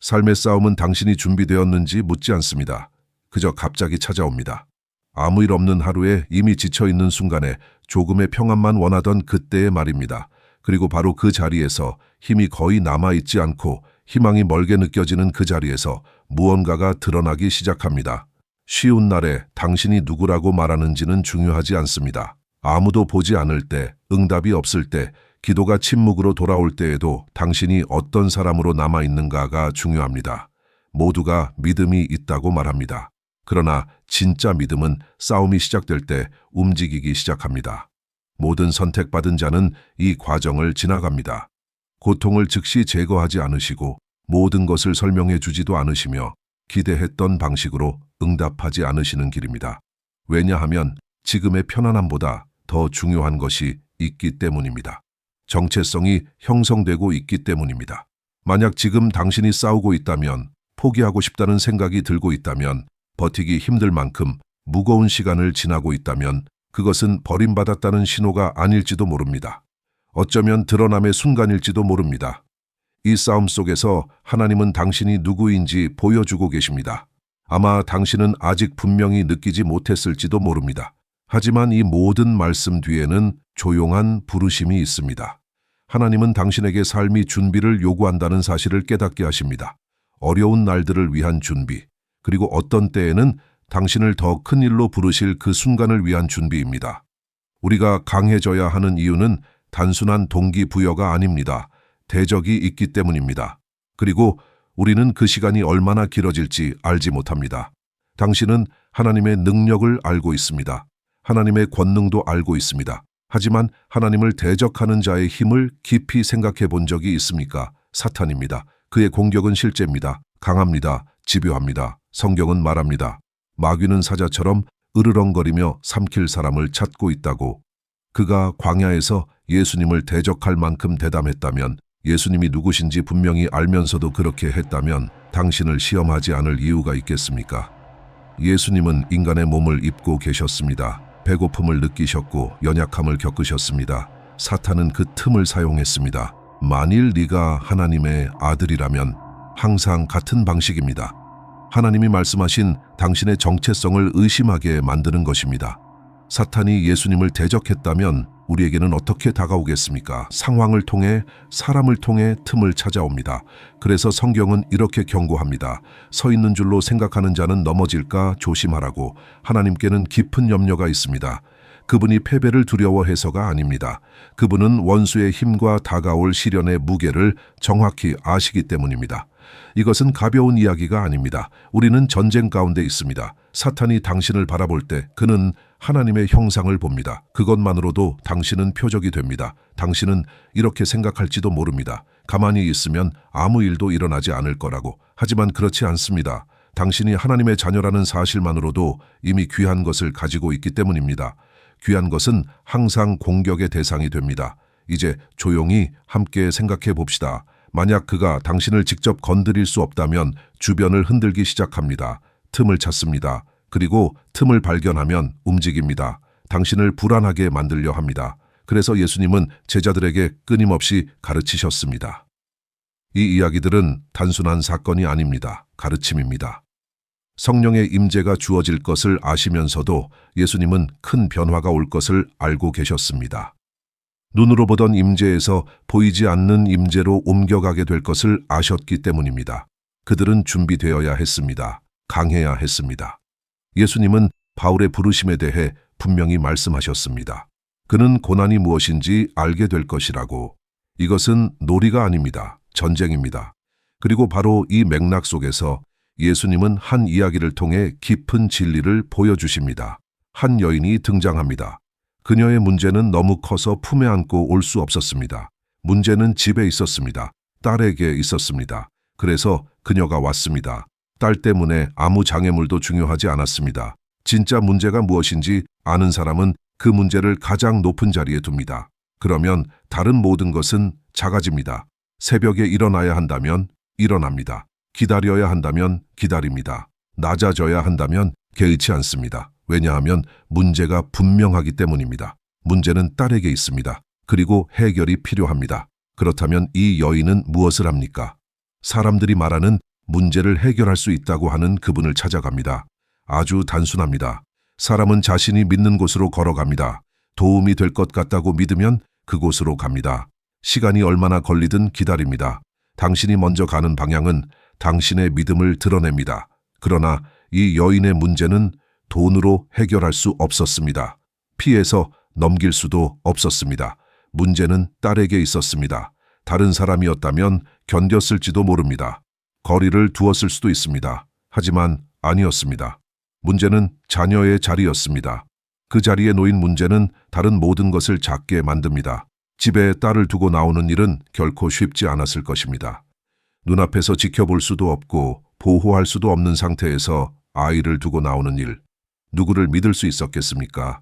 삶의 싸움은 당신이 준비되었는지 묻지 않습니다. 그저 갑자기 찾아옵니다. 아무 일 없는 하루에 이미 지쳐있는 순간에 조금의 평안만 원하던 그때의 말입니다. 그리고 바로 그 자리에서 힘이 거의 남아있지 않고 희망이 멀게 느껴지는 그 자리에서 무언가가 드러나기 시작합니다. 쉬운 날에 당신이 누구라고 말하는지는 중요하지 않습니다. 아무도 보지 않을 때, 응답이 없을 때, 기도가 침묵으로 돌아올 때에도 당신이 어떤 사람으로 남아있는가가 중요합니다. 모두가 믿음이 있다고 말합니다. 그러나 진짜 믿음은 싸움이 시작될 때 움직이기 시작합니다. 모든 선택받은 자는 이 과정을 지나갑니다. 고통을 즉시 제거하지 않으시고 모든 것을 설명해 주지도 않으시며 기대했던 방식으로 응답하지 않으시는 길입니다. 왜냐하면 지금의 편안함보다 더 중요한 것이 있기 때문입니다. 정체성이 형성되고 있기 때문입니다. 만약 지금 당신이 싸우고 있다면, 포기하고 싶다는 생각이 들고 있다면, 버티기 힘들 만큼 무거운 시간을 지나고 있다면 그것은 버림받았다는 신호가 아닐지도 모릅니다. 어쩌면 드러남의 순간일지도 모릅니다. 이 싸움 속에서 하나님은 당신이 누구인지 보여주고 계십니다. 아마 당신은 아직 분명히 느끼지 못했을지도 모릅니다. 하지만 이 모든 말씀 뒤에는 조용한 부르심이 있습니다. 하나님은 당신에게 삶이 준비를 요구한다는 사실을 깨닫게 하십니다. 어려운 날들을 위한 준비, 그리고 어떤 때에는 당신을 더 큰 일로 부르실 그 순간을 위한 준비입니다. 우리가 강해져야 하는 이유는 단순한 동기부여가 아닙니다. 대적이 있기 때문입니다. 그리고 우리는 그 시간이 얼마나 길어질지 알지 못합니다. 당신은 하나님의 능력을 알고 있습니다. 하나님의 권능도 알고 있습니다. 하지만 하나님을 대적하는 자의 힘을 깊이 생각해 본 적이 있습니까? 사탄입니다. 그의 공격은 실제입니다. 강합니다. 집요합니다. 성경은 말합니다. 마귀는 사자처럼 으르렁거리며 삼킬 사람을 찾고 있다고. 그가 광야에서 예수님을 대적할 만큼 대담했다면, 예수님이 누구신지 분명히 알면서도 그렇게 했다면 당신을 시험하지 않을 이유가 있겠습니까? 예수님은 인간의 몸을 입고 계셨습니다. 배고픔을 느끼셨고 연약함을 겪으셨습니다. 사탄은 그 틈을 사용했습니다. 만일 네가 하나님의 아들이라면, 항상 같은 방식입니다. 하나님이 말씀하신 당신의 정체성을 의심하게 만드는 것입니다. 사탄이 예수님을 대적했다면 우리에게는 어떻게 다가오겠습니까? 상황을 통해, 사람을 통해 틈을 찾아옵니다. 그래서 성경은 이렇게 경고합니다. 서 있는 줄로 생각하는 자는 넘어질까 조심하라고. 하나님께는 깊은 염려가 있습니다. 그분이 패배를 두려워해서가 아닙니다. 그분은 원수의 힘과 다가올 시련의 무게를 정확히 아시기 때문입니다. 이것은 가벼운 이야기가 아닙니다. 우리는 전쟁 가운데 있습니다. 사탄이 당신을 바라볼 때 그는 하나님의 형상을 봅니다. 그것만으로도 당신은 표적이 됩니다. 당신은 이렇게 생각할지도 모릅니다. 가만히 있으면 아무 일도 일어나지 않을 거라고. 하지만 그렇지 않습니다. 당신이 하나님의 자녀라는 사실만으로도 이미 귀한 것을 가지고 있기 때문입니다. 귀한 것은 항상 공격의 대상이 됩니다. 이제 조용히 함께 생각해 봅시다. 만약 그가 당신을 직접 건드릴 수 없다면 주변을 흔들기 시작합니다. 틈을 찾습니다. 그리고 틈을 발견하면 움직입니다. 당신을 불안하게 만들려 합니다. 그래서 예수님은 제자들에게 끊임없이 가르치셨습니다. 이 이야기들은 단순한 사건이 아닙니다. 가르침입니다. 성령의 임재가 주어질 것을 아시면서도 예수님은 큰 변화가 올 것을 알고 계셨습니다. 눈으로 보던 임재에서 보이지 않는 임재로 옮겨가게 될 것을 아셨기 때문입니다. 그들은 준비되어야 했습니다. 강해야 했습니다. 예수님은 바울의 부르심에 대해 분명히 말씀하셨습니다. 그는 고난이 무엇인지 알게 될 것이라고. 이것은 놀이가 아닙니다. 전쟁입니다. 그리고 바로 이 맥락 속에서 예수님은 한 이야기를 통해 깊은 진리를 보여주십니다. 한 여인이 등장합니다. 그녀의 문제는 너무 커서 품에 안고 올 수 없었습니다. 문제는 집에 있었습니다. 딸에게 있었습니다. 그래서 그녀가 왔습니다. 딸 때문에 아무 장애물도 중요하지 않았습니다. 진짜 문제가 무엇인지 아는 사람은 그 문제를 가장 높은 자리에 둡니다. 그러면 다른 모든 것은 작아집니다. 새벽에 일어나야 한다면 일어납니다. 기다려야 한다면 기다립니다. 낮아져야 한다면 개의치 않습니다. 왜냐하면 문제가 분명하기 때문입니다. 문제는 딸에게 있습니다. 그리고 해결이 필요합니다. 그렇다면 이 여인은 무엇을 합니까? 사람들이 말하는 문제를 해결할 수 있다고 하는 그분을 찾아갑니다. 아주 단순합니다. 사람은 자신이 믿는 곳으로 걸어갑니다. 도움이 될 것 같다고 믿으면 그곳으로 갑니다. 시간이 얼마나 걸리든 기다립니다. 당신이 먼저 가는 방향은 당신의 믿음을 드러냅니다. 그러나 이 여인의 문제는 돈으로 해결할 수 없었습니다. 피해서 넘길 수도 없었습니다. 문제는 딸에게 있었습니다. 다른 사람이었다면 견뎠을지도 모릅니다. 거리를 두었을 수도 있습니다. 하지만 아니었습니다. 문제는 자녀의 자리였습니다. 그 자리에 놓인 문제는 다른 모든 것을 작게 만듭니다. 집에 딸을 두고 나오는 일은 결코 쉽지 않았을 것입니다. 눈앞에서 지켜볼 수도 없고 보호할 수도 없는 상태에서 아이를 두고 나오는 일, 누구를 믿을 수 있었겠습니까?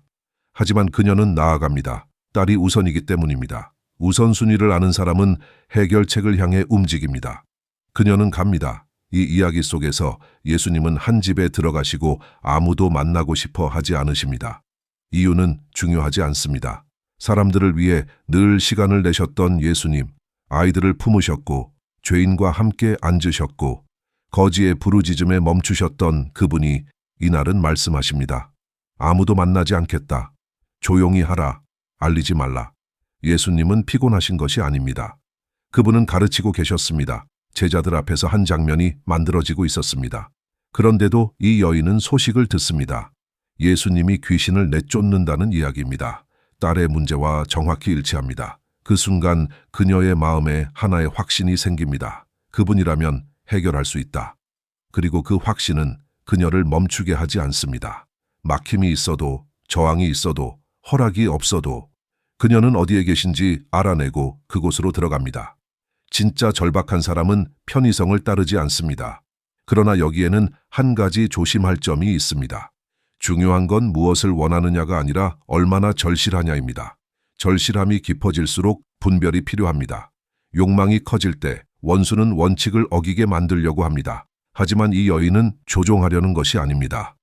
하지만 그녀는 나아갑니다. 딸이 우선이기 때문입니다. 우선순위를 아는 사람은 해결책을 향해 움직입니다. 그녀는 갑니다. 이 이야기 속에서 예수님은 한 집에 들어가시고 아무도 만나고 싶어 하지 않으십니다. 이유는 중요하지 않습니다. 사람들을 위해 늘 시간을 내셨던 예수님, 아이들을 품으셨고 죄인과 함께 앉으셨고 거지의 부르짖음에 멈추셨던 그분이 이날은 말씀하십니다. 아무도 만나지 않겠다. 조용히 하라. 알리지 말라. 예수님은 피곤하신 것이 아닙니다. 그분은 가르치고 계셨습니다. 제자들 앞에서 한 장면이 만들어지고 있었습니다. 그런데도 이 여인은 소식을 듣습니다. 예수님이 귀신을 내쫓는다는 이야기입니다. 딸의 문제와 정확히 일치합니다. 그 순간 그녀의 마음에 하나의 확신이 생깁니다. 그분이라면 해결할 수 있다. 그리고 그 확신은 그녀를 멈추게 하지 않습니다. 막힘이 있어도, 저항이 있어도, 허락이 없어도 그녀는 어디에 계신지 알아내고 그곳으로 들어갑니다. 진짜 절박한 사람은 편의성을 따르지 않습니다. 그러나 여기에는 한 가지 조심할 점이 있습니다. 중요한 건 무엇을 원하느냐가 아니라 얼마나 절실하냐입니다. 절실함이 깊어질수록 분별이 필요합니다. 욕망이 커질 때 원수는 원칙을 어기게 만들려고 합니다. 하지만 이 여인은 조종하려는 것이 아닙니다.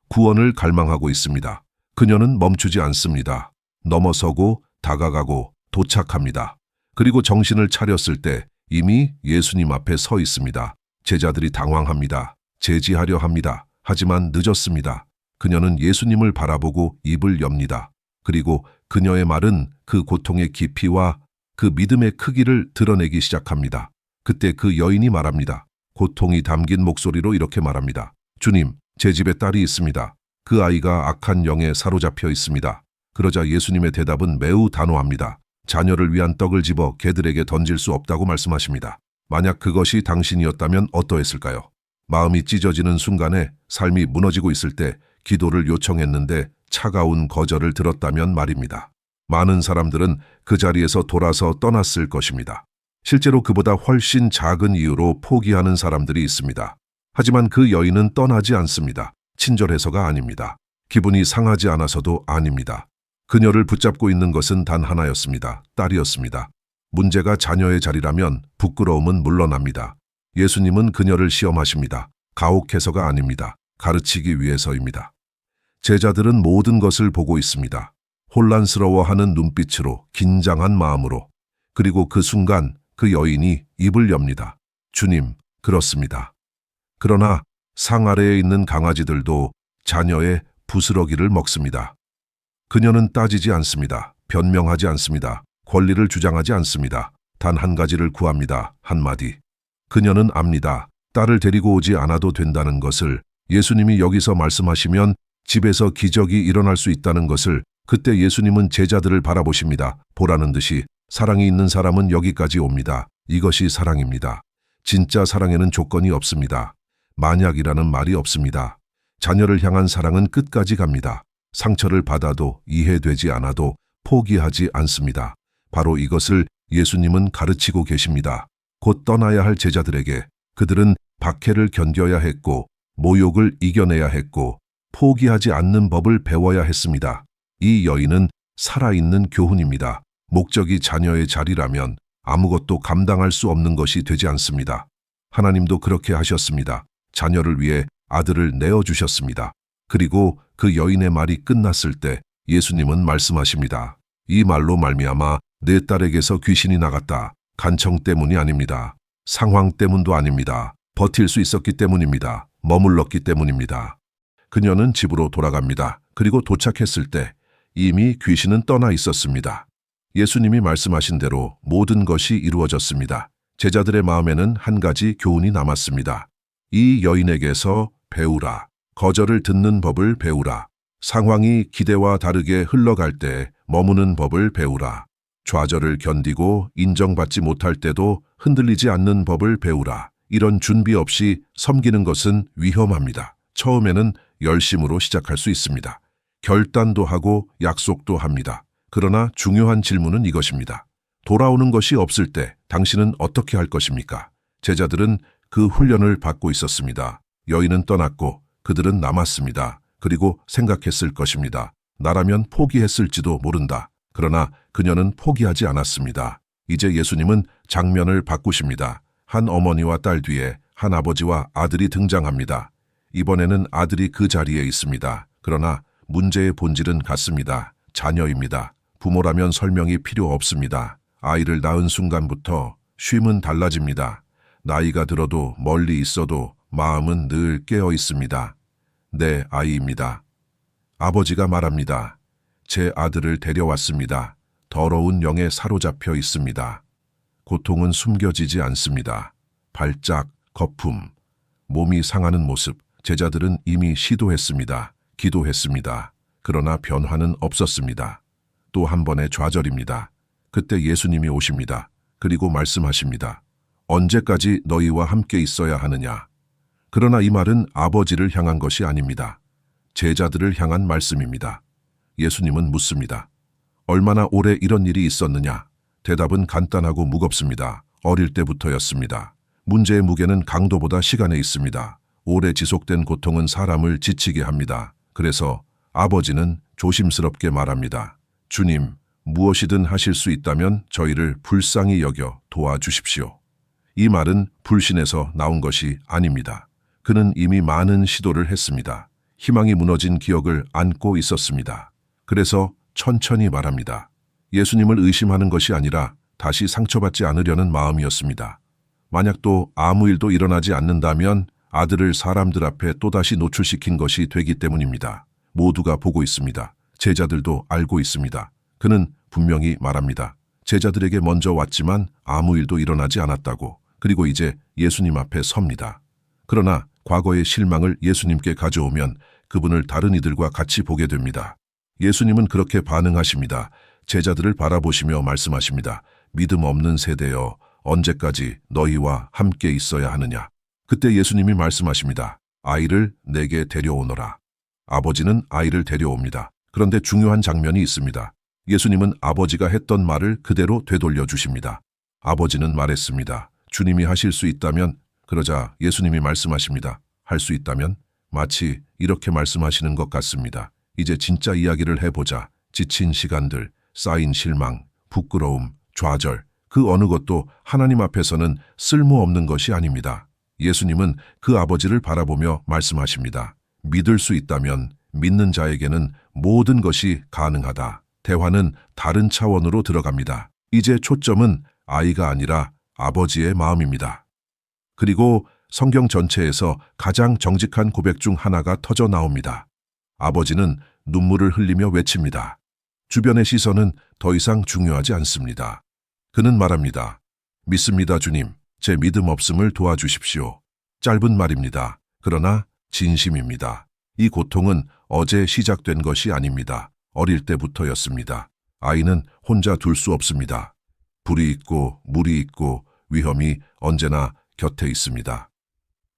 구원을 갈망하고 있습니다. 그녀는 멈추지 않습니다. 넘어서고 다가가고 도착합니다. 그리고 정신을 차렸을 때 이미 예수님 앞에 서 있습니다. 제자들이 당황합니다. 제지하려 합니다. 하지만 늦었습니다. 그녀는 예수님을 바라보고 입을 엽니다. 그리고 그녀의 말은 그 고통의 깊이와 그 믿음의 크기를 드러내기 시작합니다. 그때 그 여인이 말합니다. 고통이 담긴 목소리로 이렇게 말합니다. 주님, 제 집에 딸이 있습니다. 그 아이가 악한 영에 사로잡혀 있습니다. 그러자 예수님의 대답은 매우 단호합니다. 자녀를 위한 떡을 집어 개들에게 던질 수 없다고 말씀하십니다. 만약 그것이 당신이었다면 어떠했을까요? 마음이 찢어지는 순간에 삶이 무너지고 있을 때 기도를 요청했는데 차가운 거절을 들었다면 말입니다. 많은 사람들은 그 자리에서 돌아서 떠났을 것입니다. 실제로 그보다 훨씬 작은 이유로 포기하는 사람들이 있습니다. 하지만 그 여인은 떠나지 않습니다. 친절해서가 아닙니다. 기분이 상하지 않아서도 아닙니다. 그녀를 붙잡고 있는 것은 단 하나였습니다. 딸이었습니다. 문제가 자녀의 자리라면 부끄러움은 물러납니다. 예수님은 그녀를 시험하십니다. 가혹해서가 아닙니다. 가르치기 위해서입니다. 제자들은 모든 것을 보고 있습니다. 혼란스러워하는 눈빛으로, 긴장한 마음으로. 그리고 그 순간 그 여인이 입을 엽니다. 주님, 그렇습니다. 그러나 상 아래에 있는 강아지들도 자녀의 부스러기를 먹습니다. 그녀는 따지지 않습니다. 변명하지 않습니다. 권리를 주장하지 않습니다. 단 한 가지를 구합니다. 한마디. 그녀는 압니다. 딸을 데리고 오지 않아도 된다는 것을. 예수님이 여기서 말씀하시면 집에서 기적이 일어날 수 있다는 것을. 그때 예수님은 제자들을 바라보십니다. 보라는 듯이 사랑이 있는 사람은 여기까지 옵니다. 이것이 사랑입니다. 진짜 사랑에는 조건이 없습니다. 만약이라는 말이 없습니다. 자녀를 향한 사랑은 끝까지 갑니다. 상처를 받아도 이해되지 않아도 포기하지 않습니다. 바로 이것을 예수님은 가르치고 계십니다. 곧 떠나야 할 제자들에게 그들은 박해를 견뎌야 했고 모욕을 이겨내야 했고 포기하지 않는 법을 배워야 했습니다. 이 여인은 살아있는 교훈입니다. 목적이 자녀의 자리라면 아무것도 감당할 수 없는 것이 되지 않습니다. 하나님도 그렇게 하셨습니다. 자녀를 위해 아들을 내어주셨습니다. 그리고 그 여인의 말이 끝났을 때 예수님은 말씀하십니다. 이 말로 말미암아 내 딸에게서 귀신이 나갔다. 간청 때문이 아닙니다. 상황 때문도 아닙니다. 버틸 수 있었기 때문입니다. 머물렀기 때문입니다. 그녀는 집으로 돌아갑니다. 그리고 도착했을 때 이미 귀신은 떠나 있었습니다. 예수님이 말씀하신 대로 모든 것이 이루어졌습니다. 제자들의 마음에는 한 가지 교훈이 남았습니다. 이 여인에게서 배우라. 거절을 듣는 법을 배우라. 상황이 기대와 다르게 흘러갈 때 머무는 법을 배우라. 좌절을 견디고 인정받지 못할 때도 흔들리지 않는 법을 배우라. 이런 준비 없이 섬기는 것은 위험합니다. 처음에는 열심으로 시작할 수 있습니다. 결단도 하고 약속도 합니다. 그러나 중요한 질문은 이것입니다. 돌아오는 것이 없을 때 당신은 어떻게 할 것입니까? 제자들은 그 훈련을 받고 있었습니다. 여인은 떠났고 그들은 남았습니다. 그리고 생각했을 것입니다. 나라면 포기했을지도 모른다. 그러나 그녀는 포기하지 않았습니다. 이제 예수님은 장면을 바꾸십니다. 한 어머니와 딸 뒤에 한 아버지와 아들이 등장합니다. 이번에는 아들이 그 자리에 있습니다. 그러나 문제의 본질은 같습니다. 자녀입니다. 부모라면 설명이 필요 없습니다. 아이를 낳은 순간부터 쉼은 달라집니다. 나이가 들어도 멀리 있어도 마음은 늘 깨어 있습니다. 내 아이입니다. 아버지가 말합니다. 제 아들을 데려왔습니다. 더러운 영에 사로잡혀 있습니다. 고통은 숨겨지지 않습니다. 발작, 거품, 몸이 상하는 모습, 제자들은 이미 시도했습니다. 기도했습니다. 그러나 변화는 없었습니다. 또 한 번의 좌절입니다. 그때 예수님이 오십니다. 그리고 말씀하십니다. 언제까지 너희와 함께 있어야 하느냐? 그러나 이 말은 아버지를 향한 것이 아닙니다. 제자들을 향한 말씀입니다. 예수님은 묻습니다. 얼마나 오래 이런 일이 있었느냐? 대답은 간단하고 무겁습니다. 어릴 때부터였습니다. 문제의 무게는 강도보다 시간에 있습니다. 오래 지속된 고통은 사람을 지치게 합니다. 그래서 아버지는 조심스럽게 말합니다. 주님, 무엇이든 하실 수 있다면 저희를 불쌍히 여겨 도와주십시오. 이 말은 불신에서 나온 것이 아닙니다. 그는 이미 많은 시도를 했습니다. 희망이 무너진 기억을 안고 있었습니다. 그래서 천천히 말합니다. 예수님을 의심하는 것이 아니라 다시 상처받지 않으려는 마음이었습니다. 만약 또 아무 일도 일어나지 않는다면 아들을 사람들 앞에 또다시 노출시킨 것이 되기 때문입니다. 모두가 보고 있습니다. 제자들도 알고 있습니다. 그는 분명히 말합니다. 제자들에게 먼저 왔지만 아무 일도 일어나지 않았다고. 그리고 이제 예수님 앞에 섭니다. 그러나 과거의 실망을 예수님께 가져오면 그분을 다른 이들과 같이 보게 됩니다. 예수님은 그렇게 반응하십니다. 제자들을 바라보시며 말씀하십니다. 믿음 없는 세대여, 언제까지 너희와 함께 있어야 하느냐? 그때 예수님이 말씀하십니다. 아이를 내게 데려오너라. 아버지는 아이를 데려옵니다. 그런데 중요한 장면이 있습니다. 예수님은 아버지가 했던 말을 그대로 되돌려 주십니다. 아버지는 말했습니다. 주님이 하실 수 있다면, 그러자 예수님이 말씀하십니다. 할 수 있다면? 마치 이렇게 말씀하시는 것 같습니다. 이제 진짜 이야기를 해보자. 지친 시간들, 쌓인 실망, 부끄러움, 좌절, 그 어느 것도 하나님 앞에서는 쓸모없는 것이 아닙니다. 예수님은 그 아버지를 바라보며 말씀하십니다. 믿을 수 있다면 믿는 자에게는 모든 것이 가능하다. 대화는 다른 차원으로 들어갑니다. 이제 초점은 아이가 아니라 아버지의 마음입니다. 그리고 성경 전체에서 가장 정직한 고백 중 하나가 터져 나옵니다. 아버지는 눈물을 흘리며 외칩니다. 주변의 시선은 더 이상 중요하지 않습니다. 그는 말합니다. 믿습니다, 주님. 제 믿음 없음을 도와주십시오. 짧은 말입니다. 그러나 진심입니다. 이 고통은 어제 시작된 것이 아닙니다. 어릴 때부터였습니다. 아이는 혼자 둘 수 없습니다. 불이 있고 물이 있고 위험이 언제나 곁에 있습니다.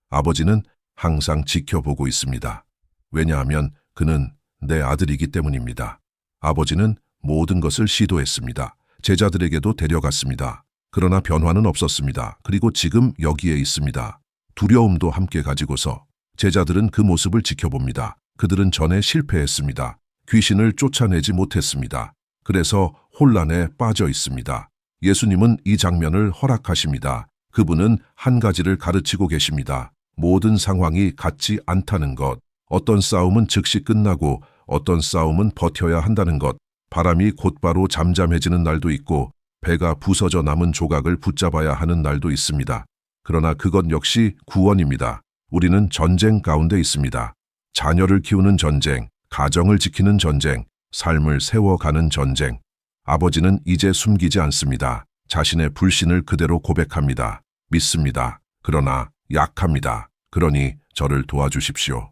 아버지는 항상 지켜보고 있습니다. 왜냐하면 그는 내 아들이기 때문입니다. 아버지는 모든 것을 시도했습니다. 제자들에게도 데려갔습니다. 그러나 변화는 없었습니다. 그리고 지금 여기에 있습니다. 두려움도 함께 가지고서 제자들은 그 모습을 지켜봅니다. 그들은 전에 실패했습니다. 귀신을 쫓아내지 못했습니다. 그래서 혼란에 빠져 있습니다. 예수님은 이 장면을 허락하십니다. 그분은 한 가지를 가르치고 계십니다. 모든 상황이 같지 않다는 것, 어떤 싸움은 즉시 끝나고 어떤 싸움은 버텨야 한다는 것, 바람이 곧바로 잠잠해지는 날도 있고 배가 부서져 남은 조각을 붙잡아야 하는 날도 있습니다. 그러나 그것 역시 구원입니다. 우리는 전쟁 가운데 있습니다. 자녀를 키우는 전쟁, 가정을 지키는 전쟁, 삶을 세워가는 전쟁. 아버지는 이제 숨기지 않습니다. 자신의 불신을 그대로 고백합니다. 믿습니다. 그러나 약합니다. 그러니 저를 도와주십시오.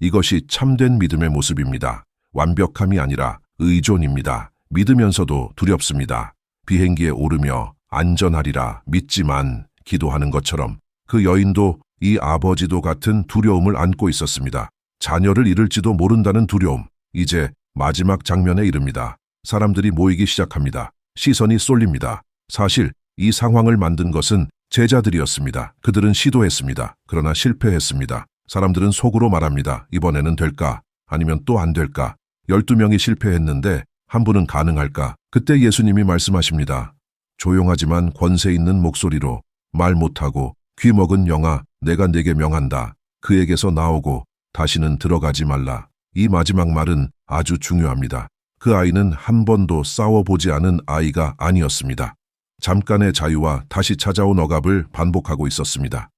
이것이 참된 믿음의 모습입니다. 완벽함이 아니라 의존입니다. 믿으면서도 두렵습니다. 비행기에 오르며 안전하리라 믿지만 기도하는 것처럼 그 여인도 이 아버지도 같은 두려움을 안고 있었습니다. 자녀를 잃을지도 모른다는 두려움. 이제 마지막 장면에 이릅니다. 사람들이 모이기 시작합니다. 시선이 쏠립니다. 사실 이 상황을 만든 것은 제자들이었습니다. 그들은 시도했습니다. 그러나 실패했습니다. 사람들은 속으로 말합니다. 이번에는 될까? 아니면 또 안 될까? 12명이 실패했는데 한 분은 가능할까? 그때 예수님이 말씀하십니다. 조용하지만 권세 있는 목소리로 말 못하고 귀 먹은 영아 내가 네게 명한다. 그에게서 나오고 다시는 들어가지 말라. 이 마지막 말은 아주 중요합니다. 그 아이는 한 번도 싸워보지 않은 아이가 아니었습니다. 잠깐의 자유와 다시 찾아온 억압을 반복하고 있었습니다.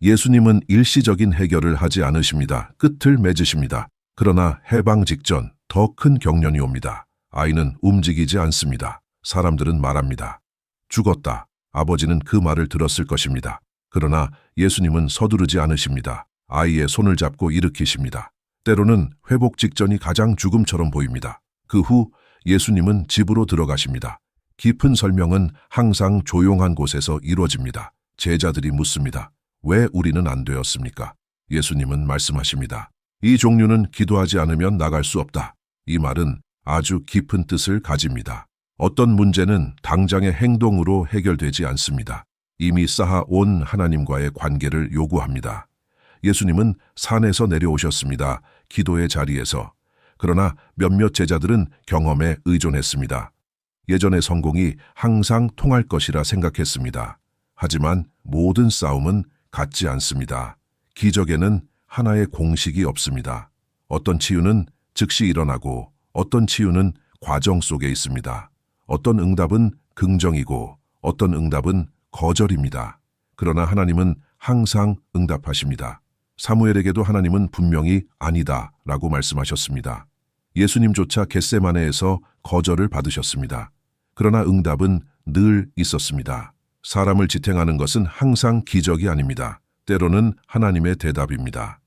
예수님은 일시적인 해결을 하지 않으십니다. 끝을 맺으십니다. 그러나 해방 직전 더 큰 경련이 옵니다. 아이는 움직이지 않습니다. 사람들은 말합니다. 죽었다. 아버지는 그 말을 들었을 것입니다. 그러나 예수님은 서두르지 않으십니다. 아이의 손을 잡고 일으키십니다. 때로는 회복 직전이 가장 죽음처럼 보입니다. 그 후 예수님은 집으로 들어가십니다. 깊은 설명은 항상 조용한 곳에서 이루어집니다. 제자들이 묻습니다. 왜 우리는 안 되었습니까? 예수님은 말씀하십니다. 이 종류는 기도하지 않으면 나갈 수 없다. 이 말은 아주 깊은 뜻을 가집니다. 어떤 문제는 당장의 행동으로 해결되지 않습니다. 이미 쌓아온 하나님과의 관계를 요구합니다. 예수님은 산에서 내려오셨습니다. 기도의 자리에서. 그러나 몇몇 제자들은 경험에 의존했습니다. 예전의 성공이 항상 통할 것이라 생각했습니다. 하지만 모든 싸움은 같지 않습니다. 기적에는 하나의 공식이 없습니다. 어떤 치유는 즉시 일어나고 어떤 치유는 과정 속에 있습니다. 어떤 응답은 긍정이고 어떤 응답은 거절입니다. 그러나 하나님은 항상 응답하십니다. 사무엘에게도 하나님은 분명히 아니다 라고 말씀하셨습니다. 예수님조차 겟세마네에서 거절을 받으셨습니다. 그러나 응답은 늘 있었습니다. 사람을 지탱하는 것은 항상 기적이 아닙니다. 때로는 하나님의 대답입니다.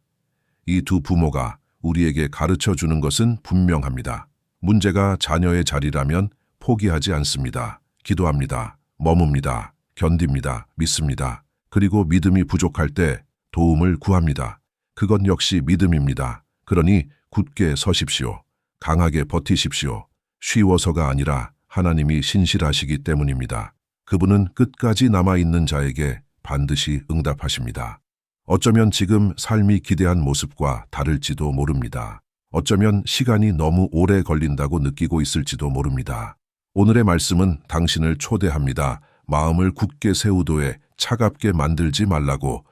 이 두 부모가 우리에게 가르쳐 주는 것은 분명합니다. 문제가 자녀의 자리라면 포기하지 않습니다. 기도합니다. 머뭅니다. 견딥니다. 믿습니다. 그리고 믿음이 부족할 때 도움을 구합니다. 그건 역시 믿음입니다. 그러니 굳게 서십시오. 강하게 버티십시오. 쉬워서가 아니라 하나님이 신실하시기 때문입니다. 그분은 끝까지 남아있는 자에게 반드시 응답하십니다. 어쩌면 지금 삶이 기대한 모습과 다를지도 모릅니다. 어쩌면 시간이 너무 오래 걸린다고 느끼고 있을지도 모릅니다. 오늘의 말씀은 당신을 초대합니다. 마음을 굳게 세우도에 차갑게 만들지 말라고.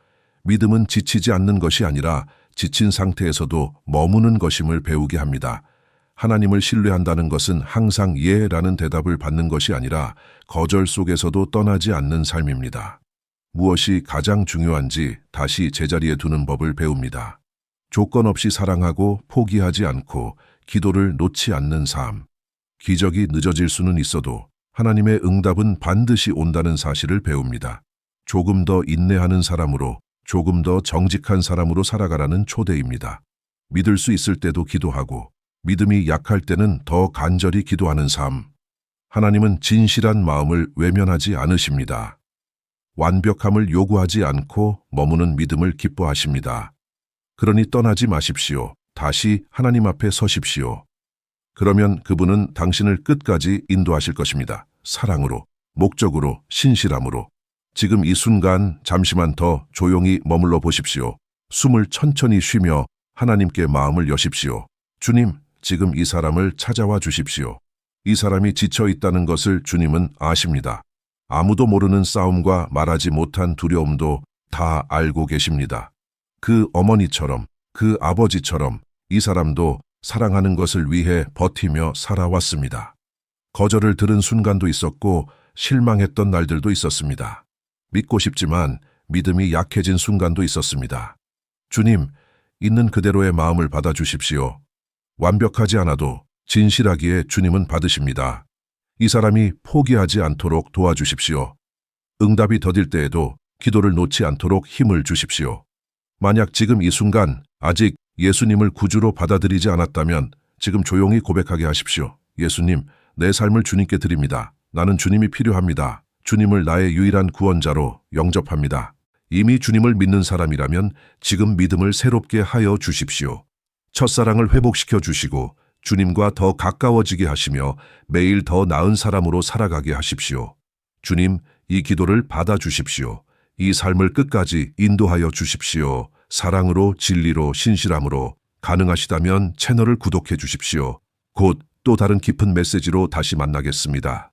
믿음은 지치지 않는 것이 아니라 지친 상태에서도 머무는 것임을 배우게 합니다. 하나님을 신뢰한다는 것은 항상 예라는 대답을 받는 것이 아니라 거절 속에서도 떠나지 않는 삶입니다. 무엇이 가장 중요한지 다시 제자리에 두는 법을 배웁니다. 조건 없이 사랑하고 포기하지 않고 기도를 놓지 않는 삶. 기적이 늦어질 수는 있어도 하나님의 응답은 반드시 온다는 사실을 배웁니다. 조금 더 인내하는 사람으로, 조금 더 정직한 사람으로 살아가라는 초대입니다. 믿을 수 있을 때도 기도하고, 믿음이 약할 때는 더 간절히 기도하는 삶. 하나님은 진실한 마음을 외면하지 않으십니다. 완벽함을 요구하지 않고 머무는 믿음을 기뻐하십니다. 그러니 떠나지 마십시오. 다시 하나님 앞에 서십시오. 그러면 그분은 당신을 끝까지 인도하실 것입니다. 사랑으로, 목적으로, 신실함으로. 지금 이 순간 잠시만 더 조용히 머물러 보십시오. 숨을 천천히 쉬며 하나님께 마음을 여십시오. 주님, 지금 이 사람을 찾아와 주십시오. 이 사람이 지쳐 있다는 것을 주님은 아십니다. 아무도 모르는 싸움과 말하지 못한 두려움도 다 알고 계십니다. 그 어머니처럼, 그 아버지처럼 이 사람도 사랑하는 것을 위해 버티며 살아왔습니다. 거절을 들은 순간도 있었고 실망했던 날들도 있었습니다. 믿고 싶지만 믿음이 약해진 순간도 있었습니다. 주님, 있는 그대로의 마음을 받아주십시오. 완벽하지 않아도 진실하기에 주님은 받으십니다. 이 사람이 포기하지 않도록 도와주십시오. 응답이 더딜 때에도 기도를 놓지 않도록 힘을 주십시오. 만약 지금 이 순간 아직 예수님을 구주로 받아들이지 않았다면 지금 조용히 고백하게 하십시오. 예수님, 내 삶을 주님께 드립니다. 나는 주님이 필요합니다. 주님을 나의 유일한 구원자로 영접합니다. 이미 주님을 믿는 사람이라면 지금 믿음을 새롭게 하여 주십시오. 첫사랑을 회복시켜 주시고 주님과 더 가까워지게 하시며 매일 더 나은 사람으로 살아가게 하십시오. 주님, 이 기도를 받아주십시오. 이 삶을 끝까지 인도하여 주십시오. 사랑으로, 진리로, 신실함으로. 가능하시다면 채널을 구독해 주십시오. 곧 또 다른 깊은 메시지로 다시 만나겠습니다.